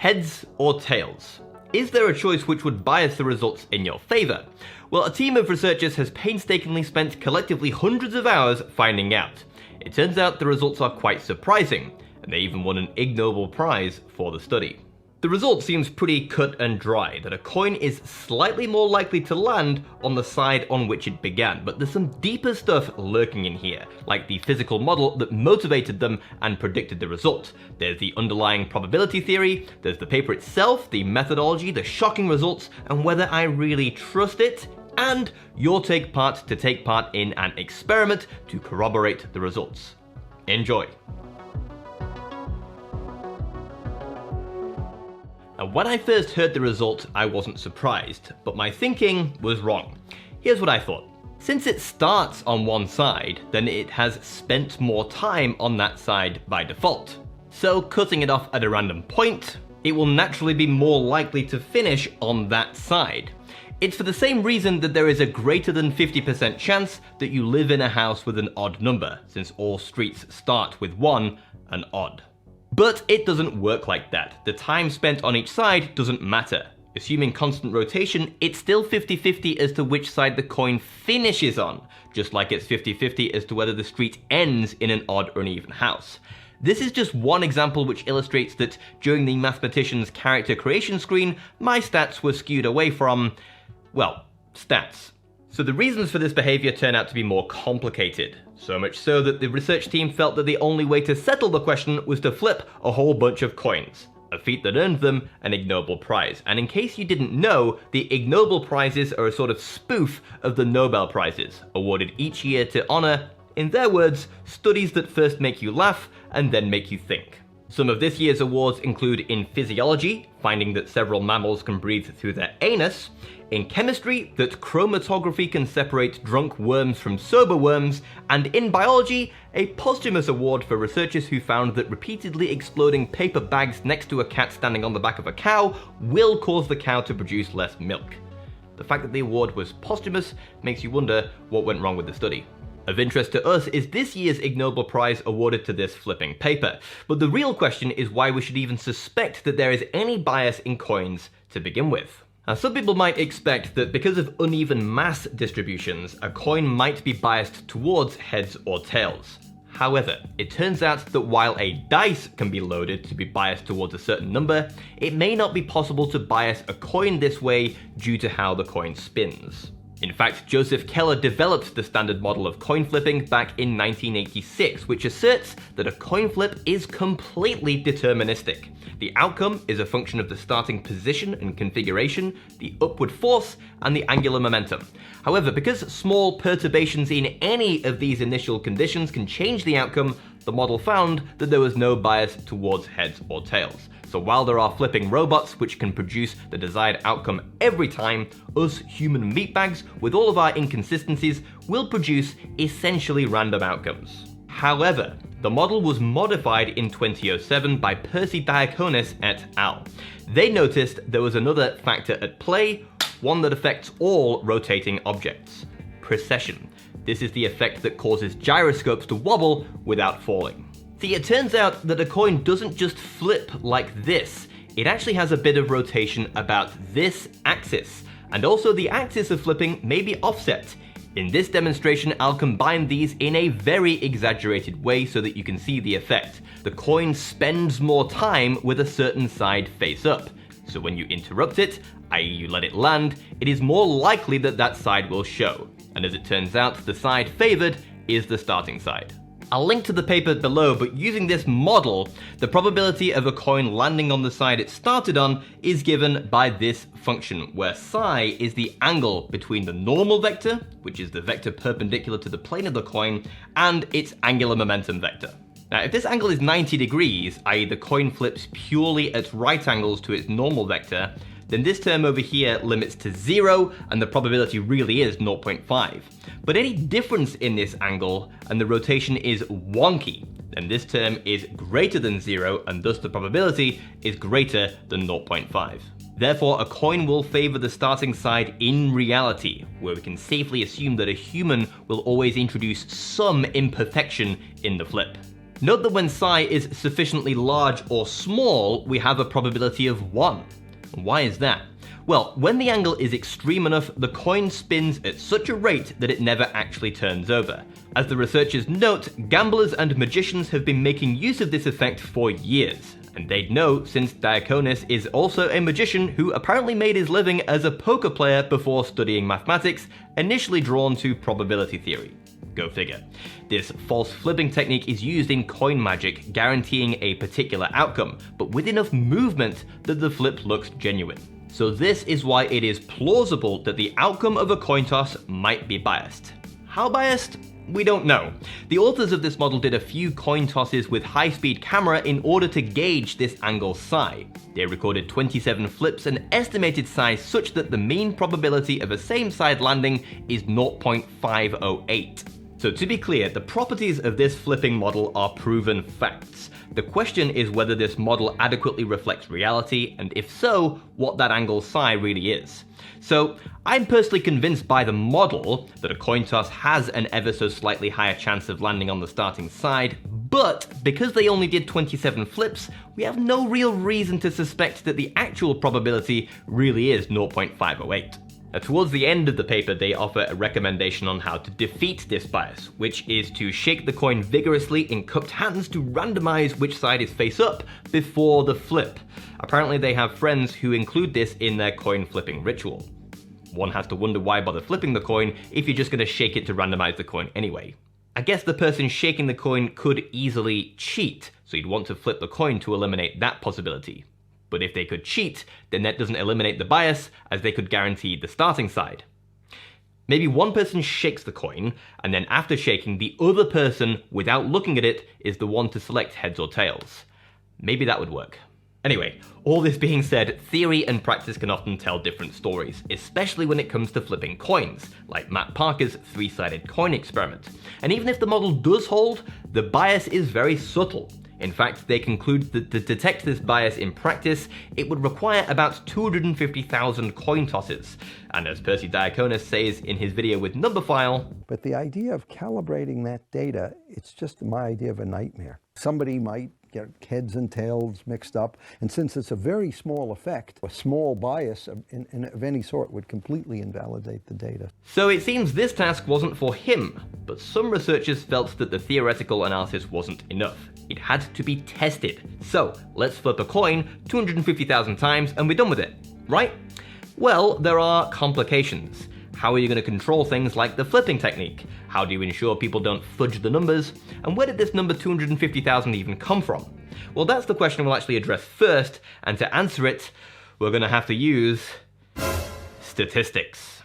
Heads or tails? Is there a choice which would bias the results in your favour? Well, a team of researchers has painstakingly spent collectively hundreds of hours finding out. It turns out the results are quite surprising, and they even won an Ig Nobel Prize for the study. The result seems pretty cut and dry, that a coin is slightly more likely to land on the side on which it began, but there's some deeper stuff lurking in here, like the physical model that motivated them and predicted the result. There's the underlying probability theory, there's the paper itself, the methodology, the shocking results, and whether I really trust it, and your take part in an experiment to corroborate the results. Enjoy. And when I first heard the result, I wasn't surprised, but my thinking was wrong. Here's what I thought. Since it starts on one side, then it has spent more time on that side by default. So cutting it off at a random point, it will naturally be more likely to finish on that side. It's for the same reason that there is a greater than 50% chance that you live in a house with an odd number, since all streets start with 1 and odd. But it doesn't work like that. The time spent on each side doesn't matter. Assuming constant rotation, it's still 50-50 as to which side the coin finishes on, just like it's 50-50 as to whether the street ends in an odd or an even house. This is just one example which illustrates that during the mathematician's character creation screen, my stats were skewed away from, well, stats. So the reasons for this behavior turn out to be more complicated. So much so that the research team felt that the only way to settle the question was to flip a whole bunch of coins, a feat that earned them an Ig Nobel Prize. And in case you didn't know, the Ig Nobel Prizes are a sort of spoof of the Nobel Prizes, awarded each year to honor, in their words, studies that first make you laugh and then make you think. Some of this year's awards include in physiology, finding that several mammals can breathe through their anus, in chemistry, that chromatography can separate drunk worms from sober worms, and in biology, a posthumous award for researchers who found that repeatedly exploding paper bags next to a cat standing on the back of a cow will cause the cow to produce less milk. The fact that the award was posthumous makes you wonder what went wrong with the study. Of interest to us is this year's Ig Nobel Prize awarded to this flipping paper, but the real question is why we should even suspect that there is any bias in coins to begin with. Now, some people might expect that because of uneven mass distributions, a coin might be biased towards heads or tails. However, it turns out that while a dice can be loaded to be biased towards a certain number, it may not be possible to bias a coin this way due to how the coin spins. In fact, Joseph Keller developed the standard model of coin flipping back in 1986, which asserts that a coin flip is completely deterministic. The outcome is a function of the starting position and configuration, the upward force, and the angular momentum. However, because small perturbations in any of these initial conditions can change the outcome, the model found that there was no bias towards heads or tails. So while there are flipping robots which can produce the desired outcome every time, us human meatbags, with all of our inconsistencies, will produce essentially random outcomes. However, the model was modified in 2007 by Percy Diaconis et al. They noticed there was another factor at play, one that affects all rotating objects: precession. This is the effect that causes gyroscopes to wobble without falling. See, it turns out that a coin doesn't just flip like this, it actually has a bit of rotation about this axis, and also the axis of flipping may be offset. In this demonstration, I'll combine these in a very exaggerated way so that you can see the effect. The coin spends more time with a certain side face up, so when you interrupt it, i.e. you let it land, it is more likely that that side will show, and as it turns out, the side favored is the starting side. I'll link to the paper below, but using this model, the probability of a coin landing on the side it started on is given by this function, where psi is the angle between the normal vector, which is the vector perpendicular to the plane of the coin, and its angular momentum vector. Now, if this angle is 90 degrees, i.e. the coin flips purely at right angles to its normal vector, then this term over here limits to 0, and the probability really is 0.5. But any difference in this angle, and the rotation is wonky, then this term is greater than 0, and thus the probability is greater than 0.5. Therefore, a coin will favor the starting side in reality, where we can safely assume that a human will always introduce some imperfection in the flip. Note that when psi is sufficiently large or small, we have a probability of 1. Why is that? Well, when the angle is extreme enough, the coin spins at such a rate that it never actually turns over. As the researchers note, gamblers and magicians have been making use of this effect for years. And they'd know since Diaconis is also a magician who apparently made his living as a poker player before studying mathematics, initially drawn to probability theory. Go figure. This false flipping technique is used in coin magic, guaranteeing a particular outcome, but with enough movement that the flip looks genuine. So this is why it is plausible that the outcome of a coin toss might be biased. How biased? We don't know. The authors of this model did a few coin tosses with high-speed camera in order to gauge this angle psi. They recorded 27 flips and estimated psi such that the mean probability of a same-side landing is 0.508. So to be clear, the properties of this flipping model are proven facts. The question is whether this model adequately reflects reality, and if so, what that angle psi really is. So I'm personally convinced by the model that a coin toss has an ever so slightly higher chance of landing on the starting side, but because they only did 27 flips, we have no real reason to suspect that the actual probability really is 0.508. Towards the end of the paper, they offer a recommendation on how to defeat this bias, which is to shake the coin vigorously in cupped hands to randomize which side is face up before the flip. Apparently they have friends who include this in their coin flipping ritual. One has to wonder why bother flipping the coin if you're just going to shake it to randomize the coin anyway. I guess the person shaking the coin could easily cheat, so you'd want to flip the coin to eliminate that possibility. But if they could cheat, then that doesn't eliminate the bias, as they could guarantee the starting side. Maybe one person shakes the coin, and then after shaking, the other person, without looking at it, is the one to select heads or tails. Maybe that would work. Anyway, all this being said, theory and practice can often tell different stories, especially when it comes to flipping coins, like Matt Parker's three-sided coin experiment. And even if the model does hold, the bias is very subtle. In fact, they conclude that to detect this bias in practice, it would require about 250,000 coin tosses. And as Percy Diaconis says in his video with Numberphile, but the idea of calibrating that data, it's just my idea of a nightmare. Somebody might get heads and tails mixed up, and since it's a very small effect, a small bias of any sort would completely invalidate the data. So it seems this task wasn't for him, but some researchers felt that the theoretical analysis wasn't enough. It had to be tested. So let's flip a coin 250,000 times and we're done with it, right? Well, there are complications. How are you going to control things like the flipping technique? How do you ensure people don't fudge the numbers? And where did this number 250,000 even come from? Well, that's the question we'll actually address first, and to answer it, we're going to have to use statistics.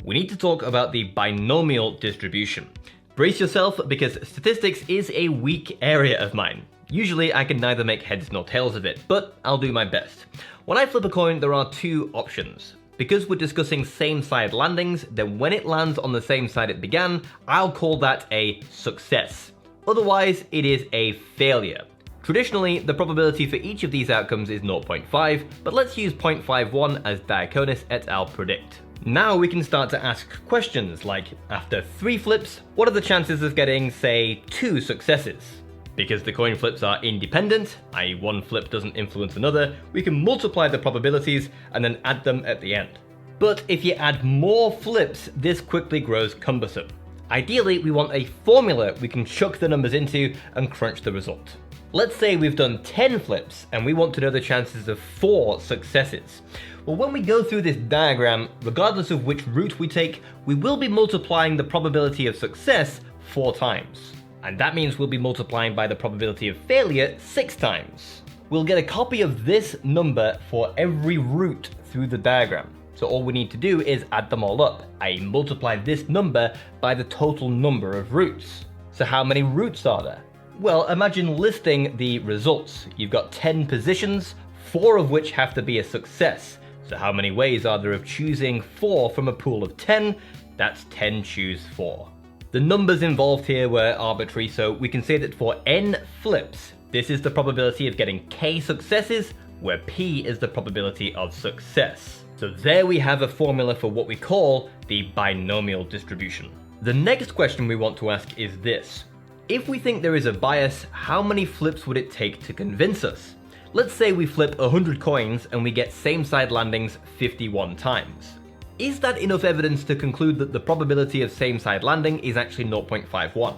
We need to talk about the binomial distribution. Brace yourself, because statistics is a weak area of mine. Usually I can neither make heads nor tails of it, but I'll do my best. When I flip a coin, there are two options. Because we're discussing same-side landings, then when it lands on the same side it began, I'll call that a success. Otherwise, it is a failure. Traditionally, the probability for each of these outcomes is 0.5, but let's use 0.51 as Diaconis et al. Predict. Now we can start to ask questions like, after 3 flips, what are the chances of getting, say, 2 successes? Because the coin flips are independent, i.e. one flip doesn't influence another, we can multiply the probabilities and then add them at the end. But if you add more flips, this quickly grows cumbersome. Ideally, we want a formula we can chuck the numbers into and crunch the result. Let's say we've done 10 flips and we want to know the chances of 4 successes. Well, when we go through this diagram, regardless of which route we take, we will be multiplying the probability of success 4 times. And that means we'll be multiplying by the probability of failure 6 times. We'll get a copy of this number for every route through the diagram. So all we need to do is add them all up, i.e. multiply this number by the total number of routes. So how many routes are there? Well, imagine listing the results. You've got 10 positions, 4 of which have to be a success. So how many ways are there of choosing 4 from a pool of 10? That's 10 choose 4. The numbers involved here were arbitrary, so we can say that for n flips, this is the probability of getting k successes, where p is the probability of success. So there we have a formula for what we call the binomial distribution. The next question we want to ask is this. If we think there is a bias, how many flips would it take to convince us? Let's say we flip 100 coins and we get same-side landings 51 times. Is that enough evidence to conclude that the probability of same-side landing is actually 0.51?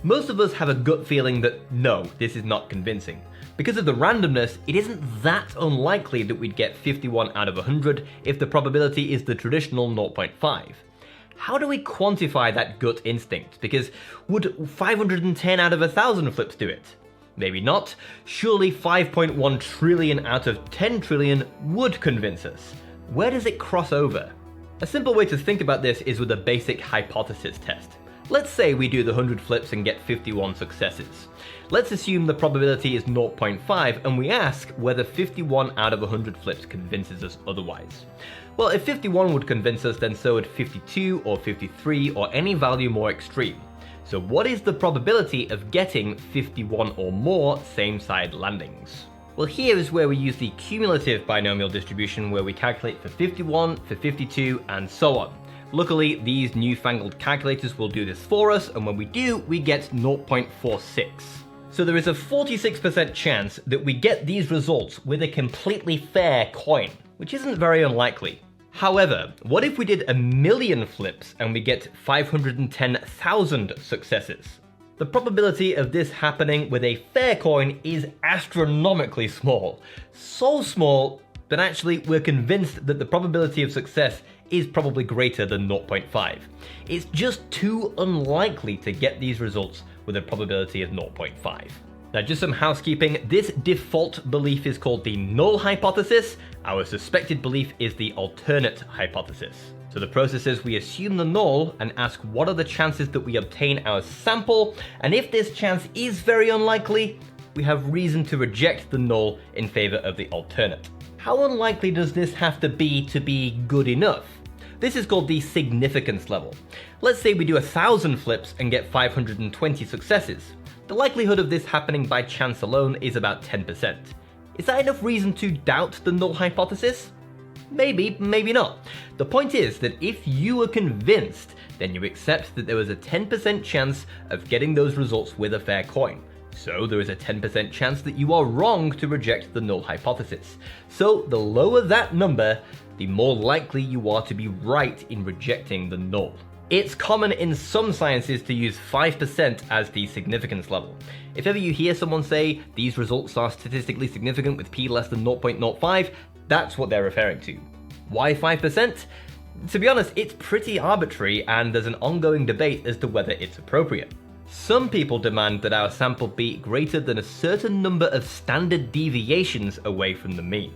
Most of us have a gut feeling that no, this is not convincing. Because of the randomness, it isn't that unlikely that we'd get 51 out of 100 if the probability is the traditional 0.5. How do we quantify that gut instinct? Because would 510 out of 1,000 flips do it? Maybe not. Surely 5.1 trillion out of 10 trillion would convince us. Where does it cross over? A simple way to think about this is with a basic hypothesis test. Let's say we do the 100 flips and get 51 successes. Let's assume the probability is 0.5 and we ask whether 51 out of 100 flips convinces us otherwise. Well, if 51 would convince us, then so would 52 or 53 or any value more extreme. So what is the probability of getting 51 or more same-side landings? Well, here is where we use the cumulative binomial distribution, where we calculate for 51, for 52, and so on. Luckily, these newfangled calculators will do this for us, and when we do, we get 0.46. So there is a 46% chance that we get these results with a completely fair coin, which isn't very unlikely. However, what if we did 1,000,000 flips and we get 510,000 successes? The probability of this happening with a fair coin is astronomically small. So small that actually we're convinced that the probability of success is probably greater than 0.5. It's just too unlikely to get these results with a probability of 0.5. Now, just some housekeeping. This default belief is called the null hypothesis. Our suspected belief is the alternate hypothesis. So the process is we assume the null and ask what are the chances that we obtain our sample, and if this chance is very unlikely, we have reason to reject the null in favor of the alternate. How unlikely does this have to be good enough? This is called the significance level. Let's say we do 1,000 flips and get 520 successes. The likelihood of this happening by chance alone is about 10%. Is that enough reason to doubt the null hypothesis? Maybe, maybe not. The point is that if you were convinced, then you accept that there was a 10% chance of getting those results with a fair coin. So there is a 10% chance that you are wrong to reject the null hypothesis. So the lower that number, the more likely you are to be right in rejecting the null. It's common in some sciences to use 5% as the significance level. If ever you hear someone say, these results are statistically significant with p less than 0.05, that's what they're referring to. Why 5%? To be honest, it's pretty arbitrary and there's an ongoing debate as to whether it's appropriate. Some people demand that our sample be greater than a certain number of standard deviations away from the mean.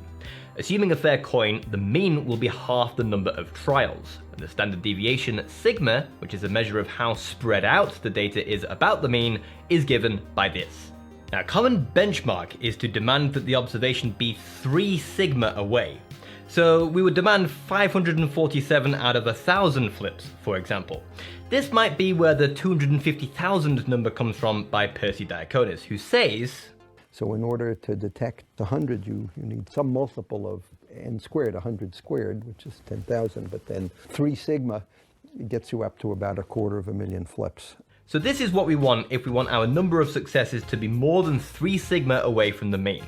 Assuming a fair coin, the mean will be half the number of trials, and the standard deviation sigma, which is a measure of how spread out the data is about the mean, is given by this. Now, a common benchmark is to demand that the observation be 3 sigma away. So we would demand 547 out of 1,000 flips, for example. This might be where the 250,000 number comes from by Percy Diaconis, who says, so in order to detect 100, you need some multiple of n squared, 100 squared, which is 10,000, but then 3 sigma gets you up to about 250,000 flips. So this is what we want if we want our number of successes to be more than 3 sigma away from the mean.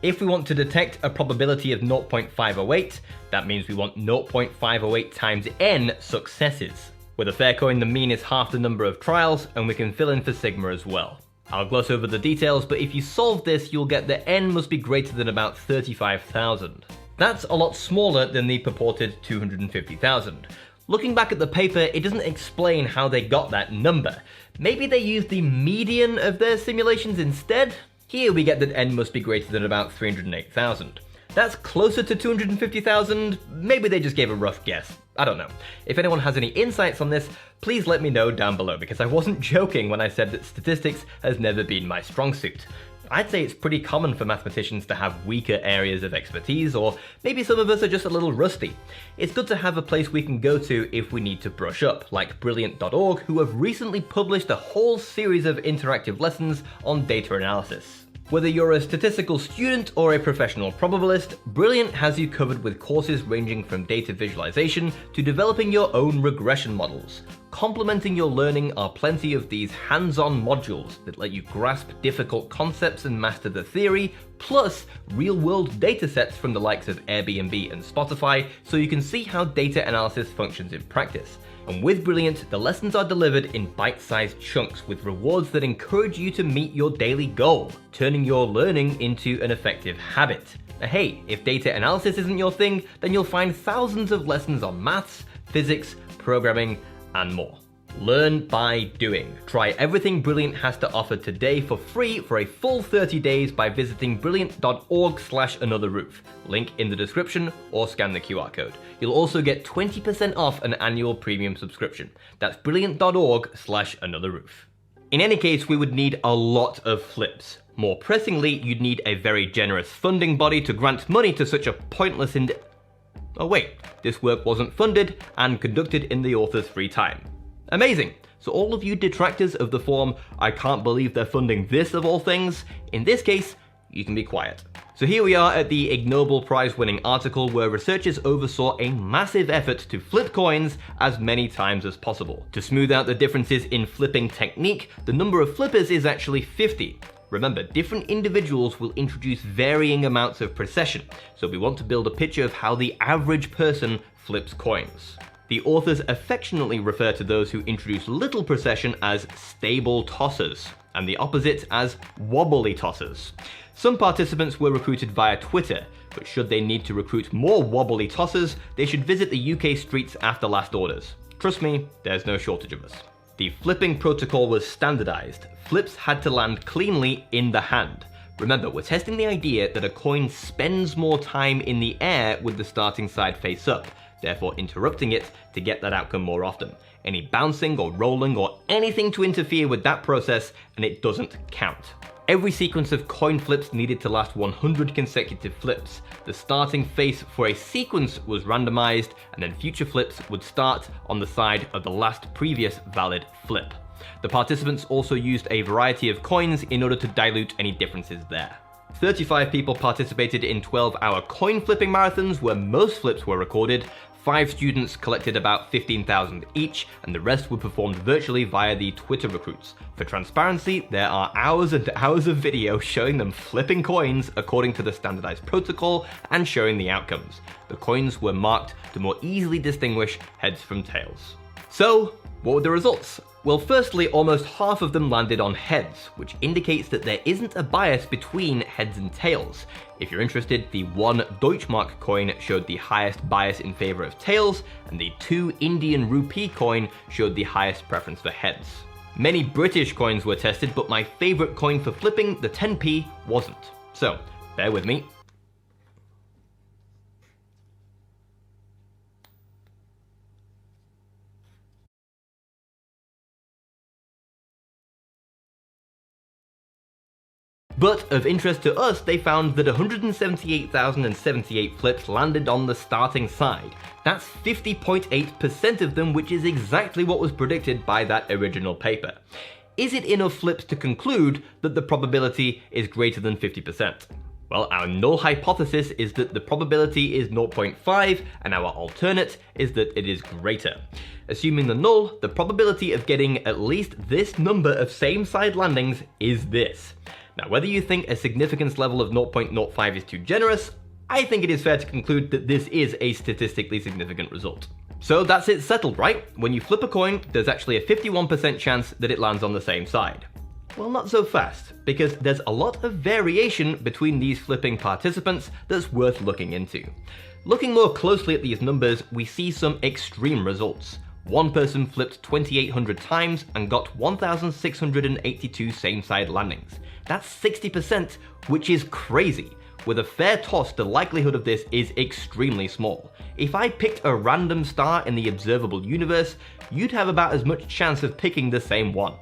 If we want to detect a probability of 0.508, that means we want 0.508 times n successes. With a fair coin, the mean is half the number of trials, and we can fill in for sigma as well. I'll gloss over the details, but if you solve this, you'll get that n must be greater than about 35,000. That's a lot smaller than the purported 250,000. Looking back at the paper, it doesn't explain how they got that number. Maybe they used the median of their simulations instead? Here we get that n must be greater than about 308,000. That's closer to 250,000, maybe they just gave a rough guess. I don't know. If anyone has any insights on this, please let me know down below, because I wasn't joking when I said that statistics has never been my strong suit. I'd say it's pretty common for mathematicians to have weaker areas of expertise, or maybe some of us are just a little rusty. It's good to have a place we can go to if we need to brush up, like Brilliant.org, who have recently published a whole series of interactive lessons on data analysis. Whether you're a statistical student or a professional probabilist, Brilliant has you covered with courses ranging from data visualization to developing your own regression models. Complementing your learning are plenty of these hands-on modules that let you grasp difficult concepts and master the theory, plus real-world datasets from the likes of Airbnb and Spotify, so you can see how data analysis functions in practice. And with Brilliant, the lessons are delivered in bite-sized chunks with rewards that encourage you to meet your daily goal, turning your learning into an effective habit. Now, hey, if data analysis isn't your thing, then you'll find thousands of lessons on maths, physics, programming, and more. Learn by doing. Try everything Brilliant has to offer today for free for a full 30 days by visiting brilliant.org/anotherroof. Link in the description or scan the QR code. You'll also get 20% off an annual premium subscription. That's brilliant.org/anotherroof. In any case, we would need a lot of flips. More pressingly, you'd need a very generous funding body to grant money to such a pointless Oh wait, this work wasn't funded and conducted in the author's free time. Amazing! So all of you detractors of the form, I can't believe they're funding this of all things, in this case, you can be quiet. So here we are at the Ig Nobel Prize winning article where researchers oversaw a massive effort to flip coins as many times as possible. To smooth out the differences in flipping technique, the number of flippers is actually 50. Remember, different individuals will introduce varying amounts of precession, so we want to build a picture of how the average person flips coins. The authors affectionately refer to those who introduce little precession as stable tossers, and the opposite as wobbly tossers. Some participants were recruited via Twitter, but should they need to recruit more wobbly tossers, they should visit the UK streets after last orders. Trust me, there's no shortage of us. The flipping protocol was standardized. Flips had to land cleanly in the hand. Remember, we're testing the idea that a coin spends more time in the air with the starting side face up, therefore interrupting it to get that outcome more often. Any bouncing or rolling or anything to interfere with that process and it doesn't count. Every sequence of coin flips needed to last 100 consecutive flips. The starting face for a sequence was randomized, and then future flips would start on the side of the last previous valid flip. The participants also used a variety of coins in order to dilute any differences there. 35 people participated in 12-hour coin flipping marathons where most flips were recorded. 5 students collected about 15,000 each, and the rest were performed virtually via the Twitter recruits. For transparency, there are hours and hours of video showing them flipping coins according to the standardized protocol and showing the outcomes. The coins were marked to more easily distinguish heads from tails. So, what were the results? Well, firstly, almost half of them landed on heads, which indicates that there isn't a bias between heads and tails. If you're interested, the 1 Deutschmark coin showed the highest bias in favor of tails, and the 2 Indian rupee coin showed the highest preference for heads. Many British coins were tested, but my favorite coin for flipping, the 10p, wasn't. So, bear with me. But of interest to us, they found that 178,078 flips landed on the starting side. That's 50.8% of them, which is exactly what was predicted by that original paper. Is it enough flips to conclude that the probability is greater than 50%? Well, our null hypothesis is that the probability is 0.5, and our alternate is that it is greater. Assuming the null, the probability of getting at least this number of same-side landings is this. Now, whether you think a significance level of 0.05 is too generous, I think it is fair to conclude that this is a statistically significant result. So that's it settled, right? When you flip a coin, there's actually a 51% chance that it lands on the same side. Well, not so fast, because there's a lot of variation between these flipping participants that's worth looking into. Looking more closely at these numbers, we see some extreme results. One person flipped 2,800 times and got 1,682 same-side landings. That's 60%, which is crazy. With a fair toss, the likelihood of this is extremely small. If I picked a random star in the observable universe, you'd have about as much chance of picking the same one.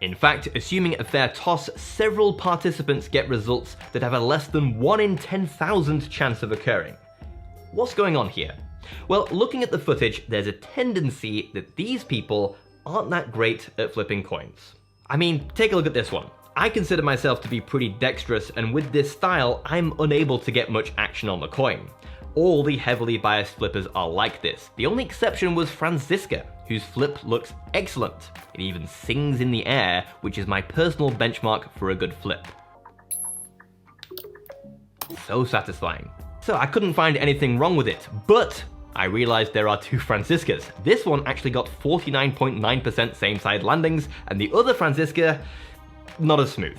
In fact, assuming a fair toss, several participants get results that have a less than 1 in 10,000 chance of occurring. What's going on here? Well, looking at the footage, there's a tendency that these people aren't that great at flipping coins. I mean, take a look at this one. I consider myself to be pretty dexterous, and with this style, I'm unable to get much action on the coin. All the heavily biased flippers are like this. The only exception was Franziska, whose flip looks excellent. It even sings in the air, which is my personal benchmark for a good flip. So satisfying. So I couldn't find anything wrong with it, but I realized there are two Franciscas. This one actually got 49.9% same-side landings, and the other Francisca, not as smooth.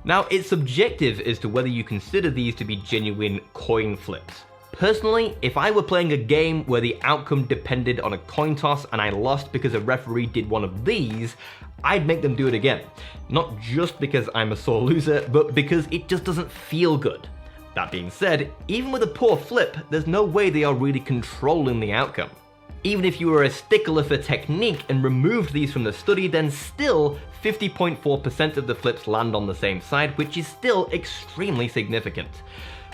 Now, it's subjective as to whether you consider these to be genuine coin flips. Personally, if I were playing a game where the outcome depended on a coin toss and I lost because a referee did one of these, I'd make them do it again. Not just because I'm a sore loser, but because it just doesn't feel good. That being said, even with a poor flip, there's no way they are really controlling the outcome. Even if you were a stickler for technique and removed these from the study, then still 50.4% of the flips land on the same side, which is still extremely significant.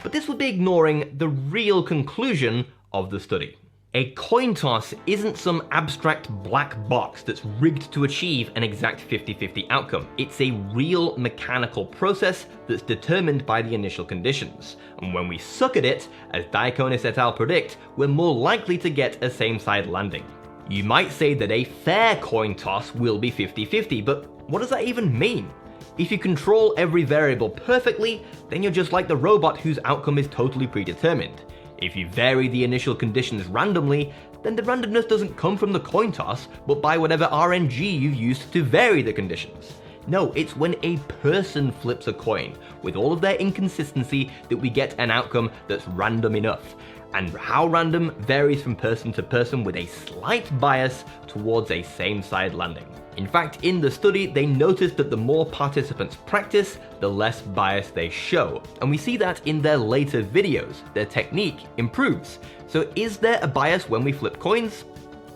But this would be ignoring the real conclusion of the study. A coin toss isn't some abstract black box that's rigged to achieve an exact 50-50 outcome. It's a real mechanical process that's determined by the initial conditions. And when we suck at it, as Diaconis et al. Predict, we're more likely to get a same-side landing. You might say that a fair coin toss will be 50-50, but what does that even mean? If you control every variable perfectly, then you're just like the robot whose outcome is totally predetermined. If you vary the initial conditions randomly, then the randomness doesn't come from the coin toss, but by whatever RNG you've used to vary the conditions. No, it's when a person flips a coin, with all of their inconsistency, that we get an outcome that's random enough. And how random varies from person to person with a slight bias towards a same-side landing. In fact, in the study, they noticed that the more participants practice, the less bias they show. And we see that in their later videos. Their technique improves. So is there a bias when we flip coins?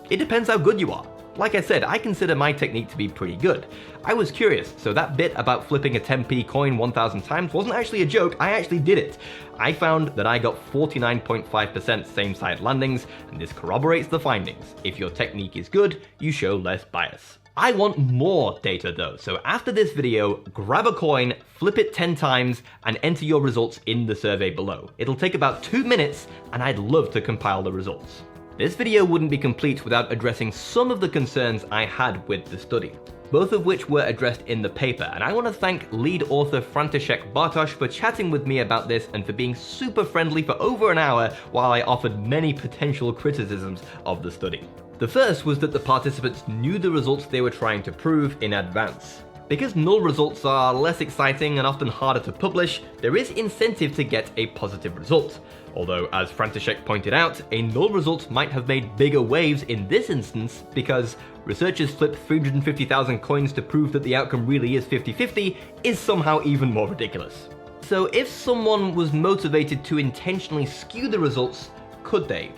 It depends how good you are. Like I said, I consider my technique to be pretty good. I was curious, so that bit about flipping a 10p coin 1,000 times wasn't actually a joke, I actually did it. I found that I got 49.5% same-side landings, and this corroborates the findings. If your technique is good, you show less bias. I want more data though, so after this video, grab a coin, flip it 10 times, and enter your results in the survey below. It'll take about 2 minutes, and I'd love to compile the results. This video wouldn't be complete without addressing some of the concerns I had with the study, both of which were addressed in the paper, and I want to thank lead author František Bartoš for chatting with me about this and for being super friendly for over an hour while I offered many potential criticisms of the study. The first was that the participants knew the results they were trying to prove in advance. Because null results are less exciting and often harder to publish, there is incentive to get a positive result. Although, as František pointed out, a null result might have made bigger waves in this instance because researchers flipped 350,000 coins to prove that the outcome really is 50-50 is somehow even more ridiculous. So if someone was motivated to intentionally skew the results, could they?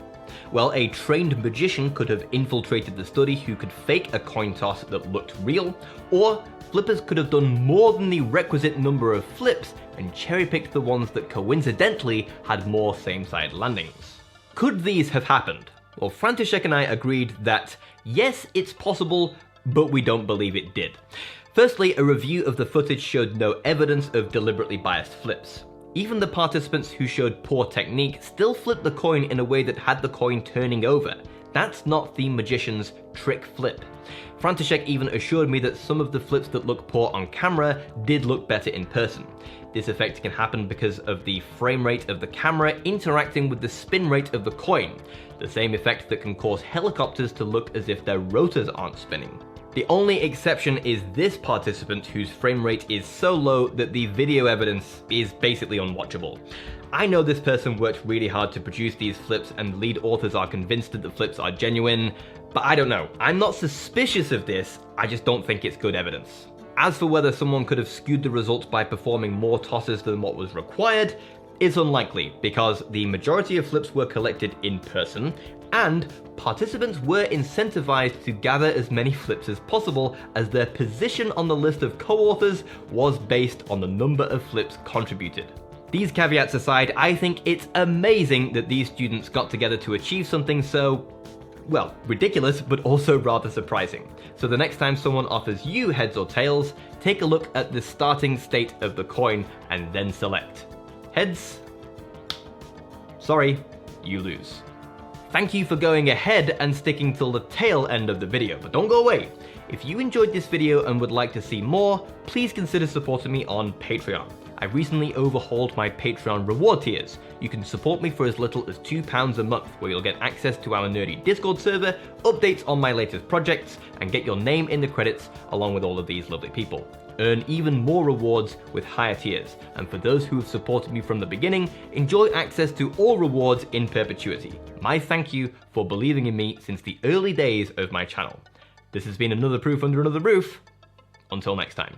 Well, a trained magician could have infiltrated the study who could fake a coin toss that looked real, or flippers could have done more than the requisite number of flips and cherry-picked the ones that coincidentally had more same-side landings. Could these have happened? Well, František and I agreed that yes, it's possible, but we don't believe it did. Firstly, a review of the footage showed no evidence of deliberately biased flips. Even the participants who showed poor technique still flipped the coin in a way that had the coin turning over. That's not the magician's trick flip. František even assured me that some of the flips that look poor on camera did look better in person. This effect can happen because of the frame rate of the camera interacting with the spin rate of the coin, the same effect that can cause helicopters to look as if their rotors aren't spinning. The only exception is this participant whose frame rate is so low that the video evidence is basically unwatchable. I know this person worked really hard to produce these flips and lead authors are convinced that the flips are genuine, but I don't know. I'm not suspicious of this, I just don't think it's good evidence. As for whether someone could have skewed the results by performing more tosses than what was required, it's unlikely because the majority of flips were collected in person and participants were incentivized to gather as many flips as possible as their position on the list of co-authors was based on the number of flips contributed. These caveats aside, I think it's amazing that these students got together to achieve something so, well, ridiculous, but also rather surprising. So the next time someone offers you heads or tails, take a look at the starting state of the coin and then select. Heads? Sorry, you lose. Thank you for going ahead and sticking till the tail end of the video, but don't go away. If you enjoyed this video and would like to see more, please consider supporting me on Patreon. I recently overhauled my Patreon reward tiers. You can support me for as little as £2 a month, where you'll get access to our nerdy Discord server, updates on my latest projects, and get your name in the credits along with all of these lovely people. Earn even more rewards with higher tiers, and for those who have supported me from the beginning, enjoy access to all rewards in perpetuity. My thank you for believing in me since the early days of my channel. This has been another Proof Under Another Roof. Until next time.